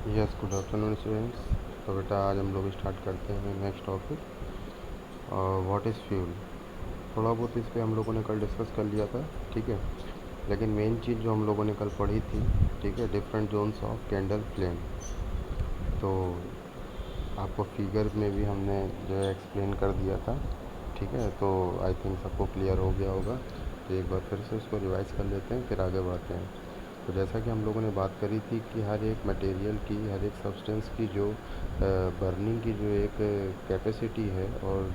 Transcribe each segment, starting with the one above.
Yes, good afternoon students. तो बेटा आज हम लोग स्टार्ट करते हैं next topic, what is fuel. थोड़ा बहुत इस पे हम लोगों ने कल डिस्कस कर लिया था, ठीक है। लेकिन मेन चीज़ जो हम लोगों ने कल पढ़ी थी, ठीक है, different zones of candle flame. तो आपको फिगर में भी हमने जो है एक्सप्लेन कर दिया था, ठीक है। तो आई थिंक सबको क्लियर हो गया होगा। तो एक बार फिर से उसको रिवाइज कर लेते हैं, फिर आगे बढ़ते हैं। तो जैसा कि हम लोगों ने बात करी थी कि हर एक मटेरियल की, हर एक सब्सटेंस की जो बर्निंग की जो एक कैपेसिटी है, और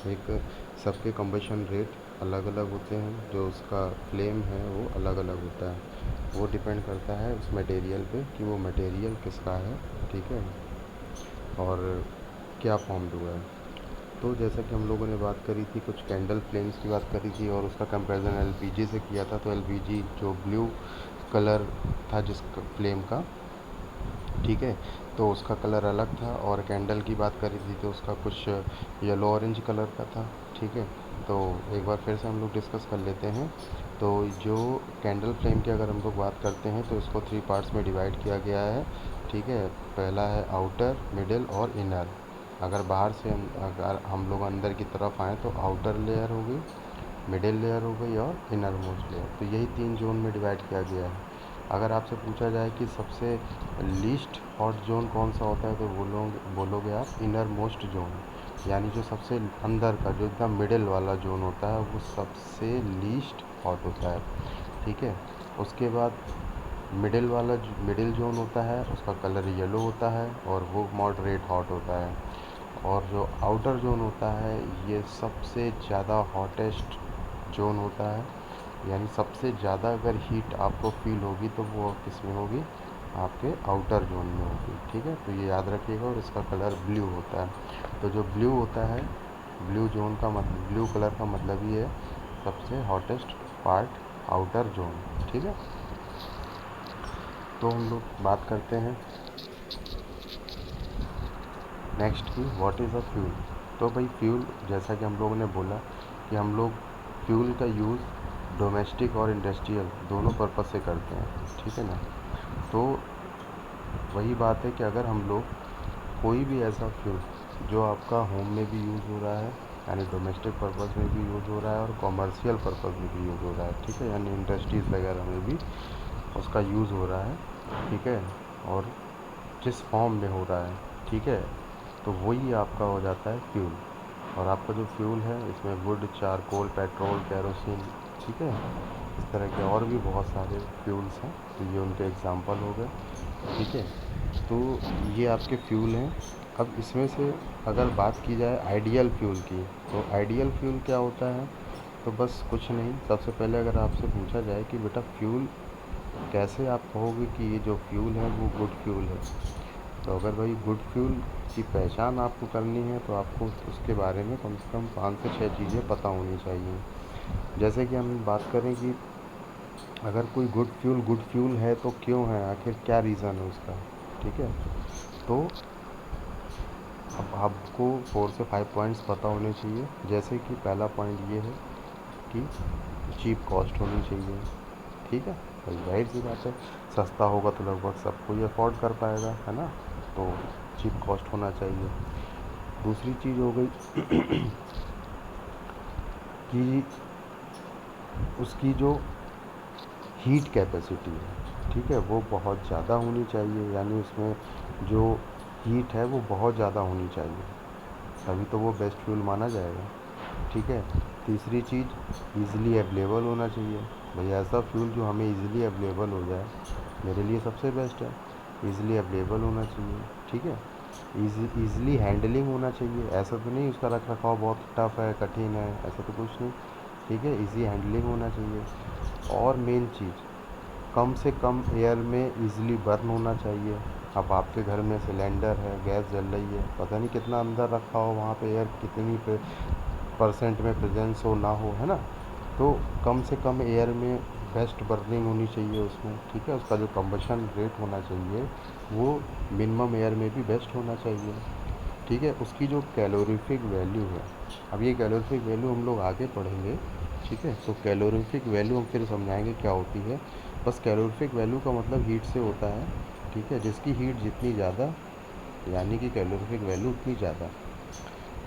एक सबके कंबशन रेट अलग अलग होते हैं, जो उसका फ्लेम है वो अलग अलग होता है। वो डिपेंड करता है उस मटेरियल पे कि वो मटेरियल किसका है, ठीक है, और क्या फॉर्म हुआ है। तो जैसा कि हम लोगों ने बात करी थी, कुछ कैंडल फ्लेम्स की बात करी थी और उसका कंपैरिजन एलपीजी से किया था। तो एलपीजी जो ब्लू कलर था जिस फ्लेम का, ठीक है, तो उसका कलर अलग था। और कैंडल की बात करी थी तो उसका कुछ येलो ऑरेंज कलर का था, ठीक है। तो एक बार फिर से हम लोग डिस्कस कर लेते हैं। तो जो कैंडल फ्लेम की अगर हम लोग बात करते हैं तो इसको 3 पार्ट्स में डिवाइड किया गया है, ठीक है। पहला है आउटर, मिडिल और इनर। अगर बाहर से अगर हम लोग अंदर की तरफ आएँ तो आउटर लेयर होगी, मिडिल लेयर हो गई और इनर मोस्ट लेयर। तो यही 3 जोन में डिवाइड किया गया है। अगर आपसे पूछा जाए कि सबसे लीस्ट हॉट जोन कौन सा होता है, तो बोलोगे आप इनर मोस्ट जोन, यानी जो सबसे अंदर का, जो एकदम मिडिल वाला जोन होता है, वो सबसे लीस्ट हॉट होता है, ठीक है। उसके बाद मिडिल जोन होता है, उसका कलर येलो होता है और वो मॉडरेट हॉट होता है। और जो आउटर जोन होता है, ये सबसे ज़्यादा हॉटेस्ट जोन होता है, यानी सबसे ज़्यादा अगर हीट आपको फील होगी तो वो किस में होगी, आपके आउटर जोन में होगी, ठीक है। तो ये याद रखिएगा। और इसका कलर ब्लू होता है। तो जो ब्लू होता है, ब्लू जोन का मतलब, ब्लू कलर का मतलब ही है सबसे हॉटेस्ट पार्ट, आउटर जोन, ठीक है। तो हम लोग बात करते हैं नेक्स्ट की, व्हाट इज़ अ फ्यूल। तो भाई फ्यूल, जैसा कि हम लोगों ने बोला कि हम लोग फ्यूल का यूज़ डोमेस्टिक और इंडस्ट्रियल दोनों पर्पज़ से करते हैं, ठीक है ना। तो वही बात है कि अगर हम लोग कोई भी ऐसा फ्यूल जो आपका होम में भी यूज़ हो रहा है, यानी डोमेस्टिक पर्पज़ में भी यूज़ हो रहा है और कॉमर्शियल पर्पज़ में भी यूज़ हो रहा है, ठीक है, यानी इंडस्ट्रीज़ वगैरह में भी उसका यूज़ हो रहा है, ठीक है, और जिस फॉर्म में हो रहा है, ठीक है, तो वही आपका हो जाता है फ्यूल। और आपका जो फ्यूल है, इसमें वुड, चारकोल, पेट्रोल, केरोसिन, ठीक है, इस तरह के और भी बहुत सारे फ्यूल्स हैं। तो ये उनके एग्जांपल हो गए, ठीक है। तो ये आपके फ्यूल हैं। अब इसमें से अगर बात की जाए आइडियल फ्यूल की, तो आइडियल फ्यूल क्या होता है, तो बस कुछ नहीं। सबसे पहले अगर आपसे पूछा जाए कि बेटा फ्यूल कैसे आप कहोगे कि ये जो फ्यूल है वो गुड फ्यूल है, तो अगर भाई गुड फ्यूल की पहचान आपको करनी है तो आपको उसके बारे में कम से कम 5 से 6 चीज़ें पता होनी चाहिए। जैसे कि हम बात करें कि अगर कोई गुड फ्यूल है तो क्यों है, आखिर क्या रीज़न है उसका, ठीक है। तो अब आपको 4 से 5 पॉइंट्स पता होने चाहिए। जैसे कि पहला पॉइंट ये है कि चीप कॉस्ट होनी चाहिए, ठीक है। भाई जाहिर सी बात है, सस्ता होगा तो लगभग सब कोई अफोर्ड कर पाएगा, है ना। तो चीप कॉस्ट होना चाहिए। दूसरी चीज़ हो गई कि उसकी जो हीट कैपेसिटी है, ठीक है, वो बहुत ज़्यादा होनी चाहिए, यानी उसमें जो हीट है वो बहुत ज़्यादा होनी चाहिए, तभी तो वो बेस्ट फ्यूल माना जाएगा, ठीक है। तीसरी चीज़, इजीली अवेलेबल होना चाहिए। भाई ऐसा फ्यूल जो हमें इजीली अवेलेबल हो जाए, मेरे लिए सबसे बेस्ट है। इजीली अवेलेबल होना चाहिए, ठीक है। ईज़िली हैंडलिंग होना चाहिए। ऐसा तो नहीं उसका रख रखाव बहुत टफ है, कठिन है, ऐसा तो कुछ नहीं, ठीक है। इजी हैंडलिंग होना चाहिए। और मेन चीज़, कम से कम एयर में इजीली बर्न होना चाहिए। अब आपके घर में सिलेंडर है, गैस जल रही है, पता नहीं कितना अंदर रखा हो, वहाँ पे एयर कितनी परसेंट में प्रेजेंस हो ना हो, है ना। तो कम से कम एयर में बेस्ट बर्निंग होनी चाहिए उसमें, ठीक है। उसका जो कंबशन रेट होना चाहिए वो मिनिमम एयर में भी बेस्ट होना चाहिए, ठीक है। उसकी जो कैलोरीफिक वैल्यू है, अब ये कैलोरीफिक वैल्यू हम लोग आगे पढ़ेंगे, ठीक है। तो कैलोरीफिक वैल्यू हम फिर समझाएंगे क्या होती है। बस कैलोरीफिक वैल्यू का मतलब हीट से होता है ठीक है, जिसकी हीट जितनी ज़्यादा यानी कि कैलोरीफिक वैल्यू उतनी ज़्यादा,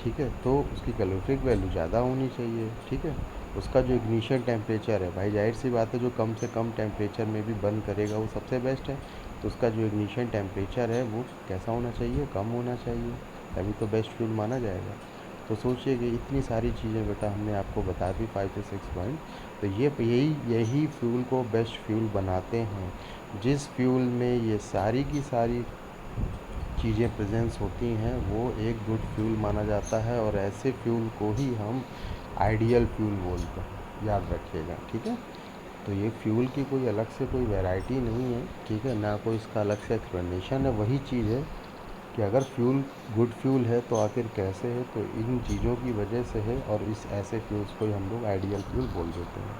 ठीक है, तो उसकी कैलोरीफिक वैल्यू ज़्यादा होनी चाहिए, ठीक है। उसका जो इग्निशन टेम्परेचर है, भाई जाहिर सी बात है, जो कम से कम टेम्परेचर में भी बर्न करेगा वो सबसे बेस्ट है। तो उसका जो इग्निशन टेम्परेचर है वो कैसा होना चाहिए, कम होना चाहिए, तभी तो बेस्ट फ्यूल माना जाएगा। तो सोचिए कि इतनी सारी चीज़ें बेटा हमने आपको बता दी 5 से 6 पॉइंट। तो ये यही फ्यूल को बेस्ट फ्यूल बनाते हैं, जिस फ्यूल में ये सारी की सारी चीज़ें प्रेजेंस होती हैं वो एक गुड फ्यूल माना जाता है। और ऐसे फ्यूल को ही हम आइडियल फ्यूल बोलते हैं, याद रखिएगा, ठीक है। तो ये फ्यूल की कोई अलग से कोई वैरायटी नहीं है, ठीक है, ना कोई इसका अलग से एक्सप्लेनेशन है। वही चीज़ है कि अगर फ्यूल गुड फ्यूल है तो आखिर कैसे है, तो इन चीज़ों की वजह से है। और इस ऐसे फ्यूल्स को ही हम लोग आइडियल फ्यूल बोल देते हैं,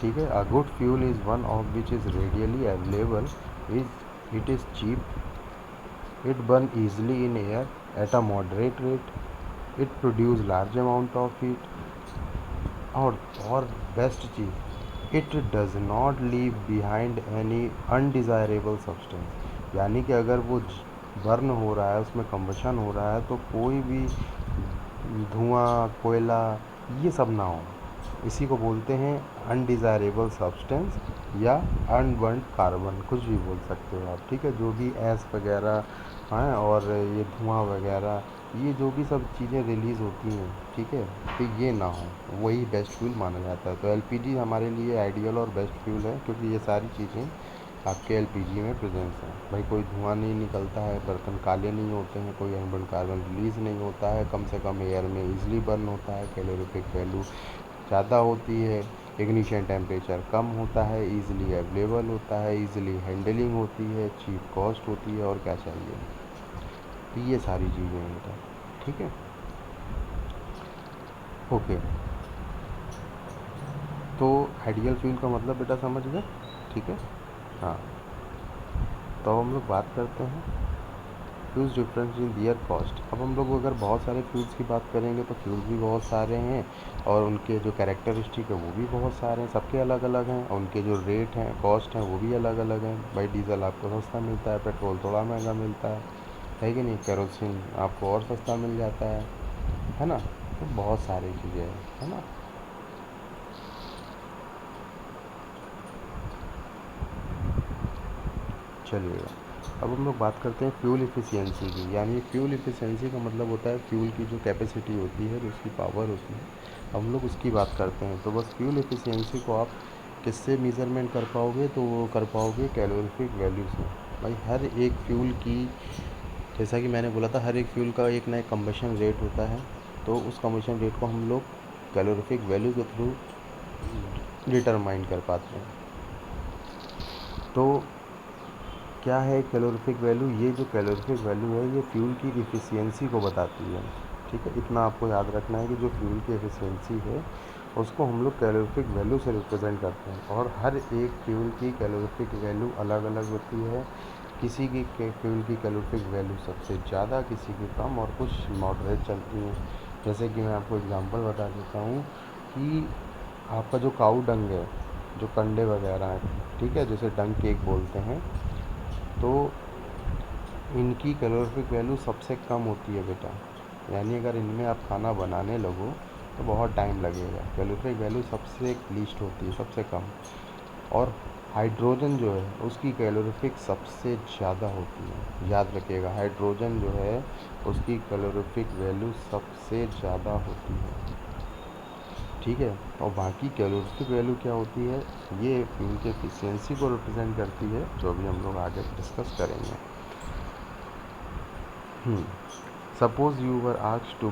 ठीक है। A good fuel is one of which is readily available, it is cheap, it burn easily in air at a moderate rate, it produce large amount of heat, और best cheese, it does not leave behind any undesirable substance. यानी कि अगर वो burn हो रहा है, उसमें combustion हो रहा है, तो कोई भी धुआं, कोयला, ये सब ना हो। इसी को बोलते हैं अनडिज़ायरेबल सब्सटेंस या अनबर्न्ड कार्बन, कुछ भी बोल सकते हो आप, ठीक है। जो भी एस वगैरह हैं और ये धुआं वगैरह, ये जो भी सब चीज़ें रिलीज़ होती हैं, ठीक है, तो ये ना हो, वही बेस्ट फ्यूल माना जाता है। तो एलपीजी हमारे लिए आइडियल और बेस्ट फ्यूल है, क्योंकि ये सारी चीज़ें आपके एलपीजी में प्रेजेंस है। भाई कोई धुआं नहीं निकलता है, बर्तन काले नहीं होते हैं, कोई अनबर्न कार्बन रिलीज़ नहीं होता है, कम से कम एयर में ईजिली बर्न होता है, कैलोरीफिक वैल्यू ज़्यादा होती है, इग्निशन टेम्परेचर कम होता है, ईजिली अवेलेबल होता है, ईजिली हैंडलिंग होती है, चीप कॉस्ट होती है, और क्या चाहिए। तो ये सारी चीज़ें हैं, ठीक है, ओके। तो आइडियल फ्यूल का मतलब बेटा समझ गए, ठीक है, हाँ। तो अब हम लोग बात करते हैं fuels difference in their cost. अब हम लोग अगर बहुत सारे फ्यूल्स की बात करेंगे तो फ्यूल भी बहुत सारे हैं, और उनके जो कैरेक्टरिस्टिक है वो भी बहुत सारे हैं, सबके अलग अलग हैं, और उनके जो रेट हैं, कॉस्ट हैं, वो भी अलग अलग हैं। भाई डीजल आपको सस्ता मिलता है, पेट्रोल थोड़ा महंगा मिलता है कि नहीं, केरोसिन आपको और सस्ता मिल जाता है ना। तो बहुत सारी चीज़ें हैं, है ना। चलिएगा, अब हम लोग बात करते हैं फ्यूल इफ़िशियंसी की। यानी फ्यूल इफ़िशियंसी का मतलब होता है फ्यूल की जो कैपेसिटी होती है, जो उसकी पावर होती है, हम लोग उसकी बात करते हैं। तो बस फ्यूल इफ़िशियंसी को आप किससे मेज़रमेंट कर पाओगे, तो वो कर पाओगे कैलोरीफिक वैल्यू से। भाई हर एक फ्यूल की, जैसा कि मैंने बोला था, हर एक फ्यूल का एक ना एक कम्बशन रेट होता है, तो उस कम्बशन रेट को हम लोग कैलोरीफिक वैल्यू के थ्रू डिटरमाइन कर पाते हैं। तो क्या है कैलोरीफिक वैल्यू? ये जो कैलोरीफिक वैल्यू है ये फ्यूल की इफ़िशियंसी को बताती है, ठीक है। इतना आपको याद रखना है कि जो फ्यूल की एफिशिएंसी है उसको हम लोग कैलोरीफिक वैल्यू से रिप्रेजेंट करते हैं। और हर एक फ्यूल की कैलोरीफिक वैल्यू अलग अलग होती है। किसी की फ्यूल की कैलोरीफिक वैल्यू सबसे ज़्यादा, किसी की कम, और कुछ मॉडरेट चलती हैं। जैसे कि मैं आपको एग्जांपल बता देता हूँ कि आपका जो काऊ डंग है, जो कंडे वगैरह हैं, ठीक है, जैसे डंग केक बोलते हैं, तो इनकी कैलोरीफिक वैल्यू सबसे कम होती है बेटा। यानी अगर इनमें आप खाना बनाने लगो तो बहुत टाइम लगेगा। कैलोरीफिक वैल्यू सबसे लीस्ट होती है, सबसे कम। और हाइड्रोजन जो है उसकी कैलोरीफिक सबसे ज़्यादा होती है, याद रखिएगा। हाइड्रोजन जो है उसकी कैलोरीफिक वैल्यू सबसे ज़्यादा होती है, ठीक है। और बाकी कैलोरीफिक वैल्यू क्या होती है, ये फ्यूल की एफिशिएंसी को रिप्रेजेंट करती है, जो अभी हम लोग आगे डिस्कस करेंगे। Suppose you were asked to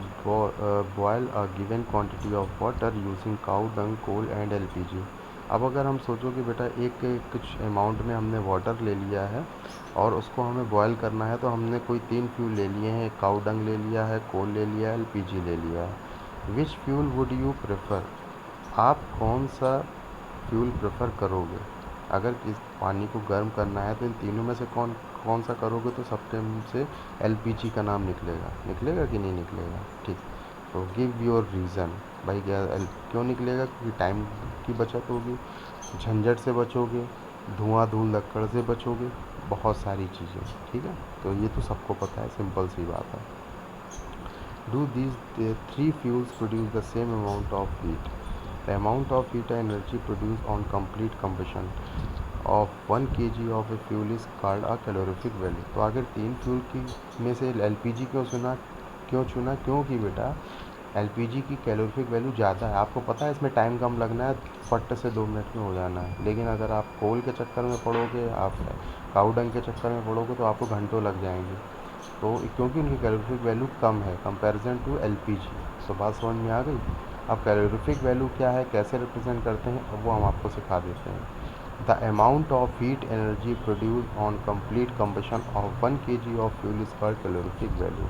boil a given quantity of water using cow dung, coal and LPG। अब अगर हम सोचो कि बेटा एक कुछ अमाउंट में हमने वाटर ले लिया है और उसको हमें बॉयल करना है, तो हमने कोई 3 फ्यूल ले लिए हैं, काऊ डंग ले लिया है, कोल ले लिया है, LPG ले लिया है। विच फ्यूल वुड यू प्रेफर? आप कौन सा फ्यूल प्रेफर करोगे? अगर किस पानी को गर्म करना है तो इन तीनों में से कौन कौन सा करोगे, तो सबसे से एलपीजी का नाम निकलेगा। निकलेगा कि नहीं निकलेगा? ठीक। तो गिव योर रीज़न। भाई क्यों निकलेगा? क्योंकि टाइम की बचत होगी, झंझट से बचोगे, धुआं धूल लक्कड़ से बचोगे, बहुत सारी चीज़ें, ठीक है। तो ये तो सबको पता है, सिंपल सी बात है। Do these three fuels produce the same amount of heat? The amount of heat and energy produced on complete combustion of 1 kg of a fuel is called a calorific value। तो आखिर तीन fuel की में से LPG क्यों चुना? क्योंकि बेटा एलपीजी की कैलोरीफिक वैल्यू ज़्यादा है। आपको पता है इसमें टाइम कम लगना है, फट से 2 मिनट में हो जाना है। लेकिन अगर आप कोल के चक्कर में पड़ोगे, आप काऊ डंग के चक्कर में पड़ोगे तो आपको घंटों लग जाएंगे। तो क्योंकि उनकी कैलोरीफिक वैल्यू कम है कंपैरिजन टू एलपीजी। तो बात समझ में आ गई। अब कैलोरीफिक वैल्यू क्या है, कैसे रिप्रेजेंट करते हैं, अब वो हम आपको सिखा देते हैं। The amount of heat energy produce on complete combustion of 1 kg of fuel is called calorific value.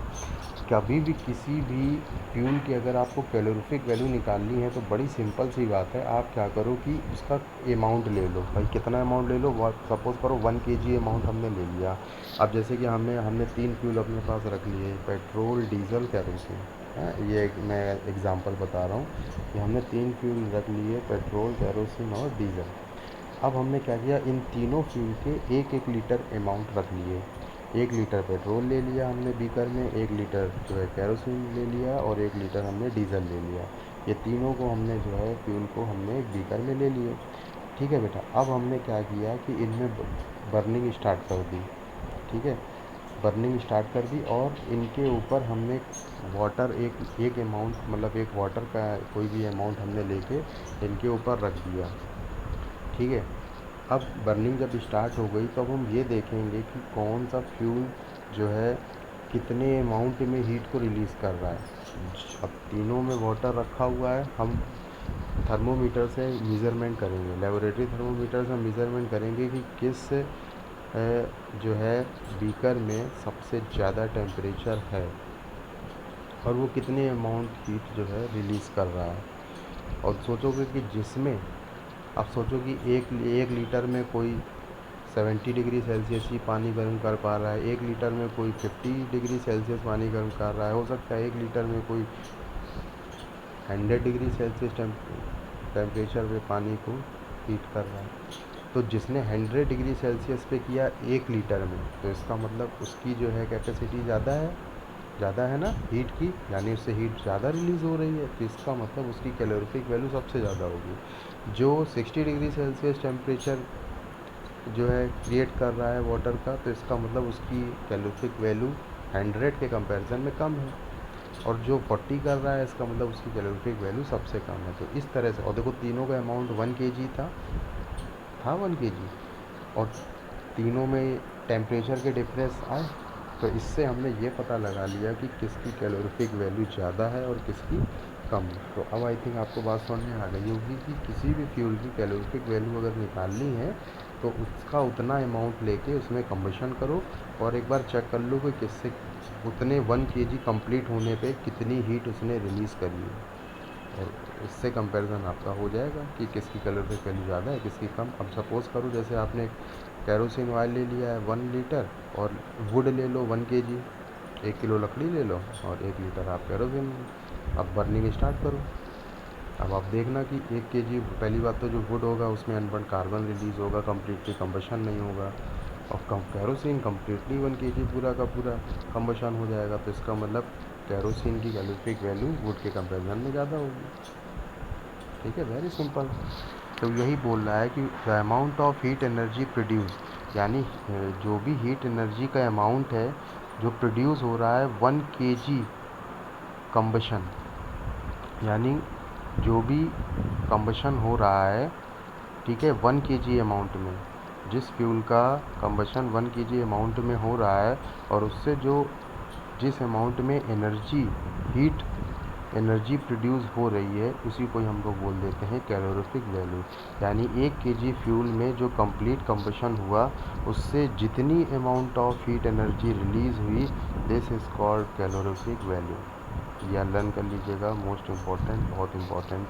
कभी भी किसी भी फ्यूल की अगर आपको कैलोरीफिक वैल्यू निकालनी है तो बड़ी सिंपल सी बात है। आप क्या करो कि उसका अमाउंट ले लो। भाई कितना अमाउंट ले लो, सपोज़ करो 1 kg अमाउंट हमने ले लिया। अब जैसे कि हमने 3 फ्यूल अपने पास रख लिए, पेट्रोल, डीजल, कैरोसिन। ये मैं एग्ज़ाम्पल बता रहा हूँ कि हमने 3 फ्यूल रख लिए, पेट्रोल, कैरोसिन और डीजल। अब हमने क्या किया, इन तीनों फ्यूल के 1-1 लीटर अमाउंट रख लिए। 1 लीटर पेट्रोल ले लिया हमने बीकर में, 1 लीटर जो है कैरोसिन ले लिया और 1 लीटर हमने डीजल ले लिया। ये तीनों को हमने जो है फ्यूल को हमने एक बीकर में ले लिए। ठीक है बेटा, अब हमने क्या किया कि इनमें बर्निंग स्टार्ट कर दी। ठीक है, बर्निंग स्टार्ट कर दी और इनके ऊपर हमने वाटर एक अमाउंट, मतलब एक वाटर का कोई भी अमाउंट हमने लेके इनके ऊपर रख दिया। ठीक है, अब बर्निंग जब स्टार्ट हो गई तो अब हम ये देखेंगे कि कौन सा फ्यूल जो है कितने अमाउंट में हीट को रिलीज़ कर रहा है। अब तीनों में वाटर रखा हुआ है, हम थर्मोमीटर से मेज़रमेंट करेंगे, लेबोरेटरी थर्मोमीटर से मेज़रमेंट करेंगे कि किस जो है बीकर में सबसे ज़्यादा टेम्परेचर है और वो कितने अमाउंट हीट जो है रिलीज़ कर रहा है। और सोचोगे कि जिसमें, अब सोचो कि एक लीटर में कोई 70 डिग्री सेल्सियस ही पानी गर्म कर पा रहा है, 1 लीटर में कोई 50 डिग्री सेल्सियस पानी गर्म कर रहा है, हो सकता है 1 लीटर में कोई 100 डिग्री सेल्सियस टेम्परेचर पे पानी को हीट कर रहा है। तो जिसने 100 डिग्री सेल्सियस पे किया 1 लीटर में, तो इसका मतलब उसकी जो है कैपेसिटी ज़्यादा है ना हीट की, यानी उससे हीट ज़्यादा रिलीज़ हो रही है। तो इसका मतलब उसकी कैलोरीफिक वैल्यू सबसे ज़्यादा होगी। जो 60 डिग्री सेल्सियस टेम्परेचर जो है क्रिएट कर रहा है वाटर का, तो इसका मतलब उसकी कैलोरीफिक वैल्यू 100 के कंपैरिजन में कम है। और जो 40 कर रहा है, इसका मतलब उसकी कैलोरीफिक वैल्यू सबसे कम है। तो इस तरह से, और देखो तीनों का अमाउंट 1 kg था 1 kg, और तीनों में टेम्परेचर के डिफरेंस आए। तो इससे हमने ये पता लगा लिया कि किसकी कैलोरीफिक वैल्यू ज़्यादा है और किसकी कम है। तो अब आई थिंक आपको बात समझ में आ गई होगी कि किसी भी फ्यूल की कैलोरीफिक वैल्यू अगर निकालनी है तो उसका उतना अमाउंट लेके उसमें कंबशन करो और एक बार चेक कर लो कि किससे उतने 1 kg कंप्लीट होने पे कितनी हीट उसने रिलीज़ करी है, और इससे कंपैरिजन आपका हो जाएगा कि किसकी कैलोरीफिक वैल्यू ज़्यादा है, किसकी कम। अब सपोज़ करो जैसे आपने कैरोसिन ऑयल ले लिया है 1 लीटर, और वुड ले लो 1 kg, 1 किलो लकड़ी ले लो और 1 लीटर आप कैरोसिन। अब बर्निंग स्टार्ट करो। अब आप देखना कि 1 kg, पहली बात तो जो वुड होगा उसमें अनबर्न कार्बन रिलीज़ होगा, कम्प्लीटली कम्बशन नहीं होगा। और कैरोसिन कम्प्लीटली 1 kg पूरा का पूरा कम्बशन हो जाएगा। तो इसका मतलब कैरोसिन की कैलोरीफिक वैल्यू वुड के कंपैरिजन में ज़्यादा होगी। ठीक है, वेरी सिंपल। तो यही बोल रहा है कि the amount of heat energy produce, यानी जो भी हीट एनर्जी का अमाउंट है जो प्रोड्यूस हो रहा है 1 kg कम्बशन, यानी जो भी कम्बशन हो रहा है, ठीक है, 1 kg अमाउंट में, जिस फ्यूल का कम्बशन 1 kg अमाउंट में हो रहा है और उससे जिस अमाउंट में हीट एनर्जी प्रोड्यूस हो रही है, उसी को हम लोग बोल देते हैं कैलोरीफिक वैल्यू। यानी 1 kg फ्यूल में जो कंप्लीट कम्बशन हुआ उससे जितनी amount of heat energy release हुई, this is called calorific value. या लर्न कर लीजिएगा, मोस्ट इम्पॉर्टेंट, बहुत इम्पॉर्टेंट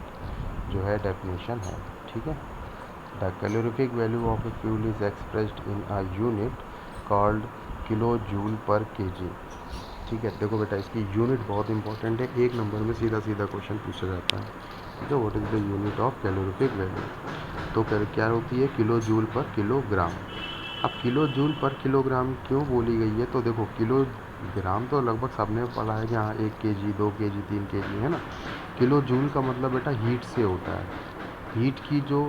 जो है डेफिनेशन है। ठीक है, the calorific value of a fuel is expressed in a unit called kilo joule पर kg। ठीक है, देखो बेटा इसकी यूनिट बहुत इंपॉर्टेंट है, 1 नंबर में सीधा क्वेश्चन पूछा जाता है। ठीक है, what is the unit of calorific value. तो क्या होती है, किलो जूल पर किलोग्राम। अब किलो जूल पर किलोग्राम क्यों बोली गई है, तो देखो किलो ग्राम तो लगभग सबने पढ़ा है कि हाँ 1 kg 2 kg 3 kg है ना। किलो जूल का मतलब बेटा हीट से होता है। हीट की जो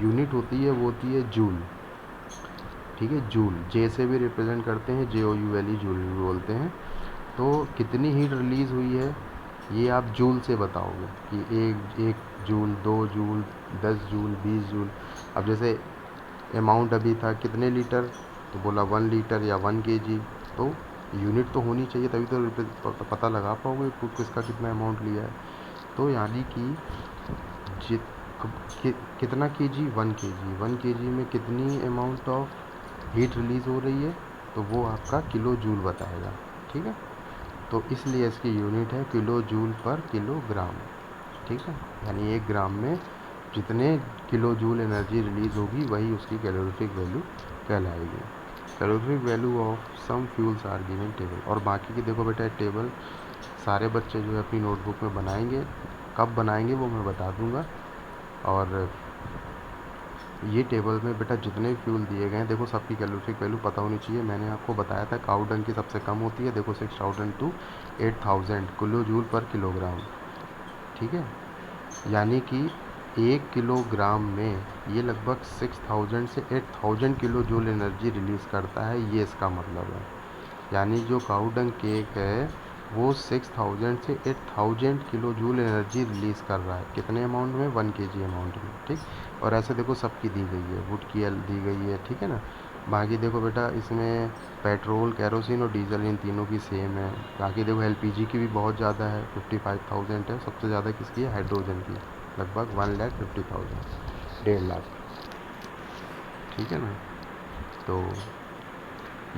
यूनिट होती है वो होती है जूल। ठीक है, जूल जे से भी रिप्रेजेंट करते हैं, JOULE जूल भी बोलते हैं। तो कितनी हीट रिलीज़ हुई है ये आप जूल से बताओगे कि एक जूल 2 जूल 10 जूल 20 जूल। अब जैसे अमाउंट अभी था कितने लीटर, तो बोला 1 लीटर या 1 kg। तो यूनिट तो होनी चाहिए तभी तो पता लगा पाओगे किसका कितना अमाउंट लिया है। तो यानी कि जित कितना केजी, 1 kg। 1 kg में कितनी अमाउंट ऑफ हीट रिलीज़ हो रही है, तो वो आपका किलो जूल बताएगा। ठीक है, तो इसलिए इसकी यूनिट है किलो जूल पर किलोग्राम। ठीक है, यानी 1 ग्राम में जितने किलो जूल एनर्जी रिलीज़ होगी वही उसकी कैलोरीफिक वैल्यू कहलाएगी। Calorific value of some fuels are given table. और बाकी की देखो बेटा टेबल सारे बच्चे जो है अपनी नोटबुक में बनाएंगे, कब बनाएंगे वो मैं बता दूंगा। और ये टेबल में बेटा जितने फ्यूल दिए गए हैं देखो सबकी कैलोरीफिक वैल्यू पता होनी चाहिए। मैंने आपको बताया था काऊ डंग की सबसे कम होती है, देखो 6000 to 8000 kilojoule per kilogram. ठीक है, यानी कि 1 किलोग्राम में ये लगभग 6000 से 8000 किलो जूल एनर्जी रिलीज़ करता है, ये इसका मतलब है। यानी जो काऊ डंग केक है वो 6000 से 8000 किलो जूल एनर्जी रिलीज़ कर रहा है। कितने अमाउंट में, 1 kg अमाउंट में। ठीक, और ऐसे देखो सबकी दी गई है, वुड की दी गई है। ठीक है ना, बाकी देखो बेटा इसमें पेट्रोल केरोसिन और डीजल इन तीनों की सेम है। बाकी देखो LPG की भी बहुत ज़्यादा है, 55,000 है। सबसे ज़्यादा किसकी है, हाइड्रोजन की, लगभग 1,50,000, 1.5 लाख। ठीक है ना, तो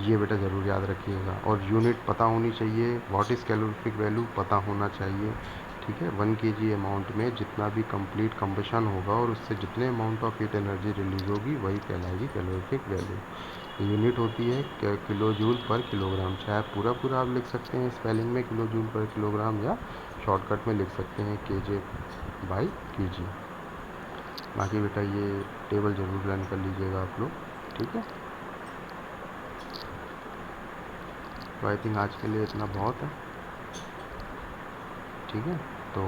ये बेटा ज़रूर याद रखिएगा। और यूनिट पता होनी चाहिए, व्हाट इज़ कैलोरीफिक वैल्यू पता होना चाहिए। ठीक है, 1 kg अमाउंट में जितना भी कंप्लीट कंबशन होगा और उससे जितने amount of heat energy release होगी वही कहलाएगी कैलोरीफिक वैल्यू। यूनिट होती है किलो जूल पर किलोग्राम। चाहे पूरा पूरा आप लिख सकते हैं स्पेलिंग में किलो जूल पर किलोग्राम, या शॉर्टकट में लिख सकते हैं kJ/kg। बाकी बेटा ये टेबल ज़रूर रन कर लीजिएगा आप लोग। ठीक है, तो आई थिंक आज के लिए इतना बहुत है। ठीक है, तो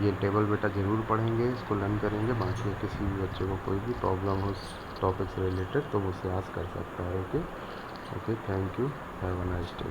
ये टेबल बेटा ज़रूर पढ़ेंगे, इसको लर्न करेंगे। बाकी किसी भी बच्चे को कोई भी प्रॉब्लम हो इस टॉपिक से रिलेटेड तो वो मुझसे आस्क कर सकता है। Okay okay, thank you, have a nice day.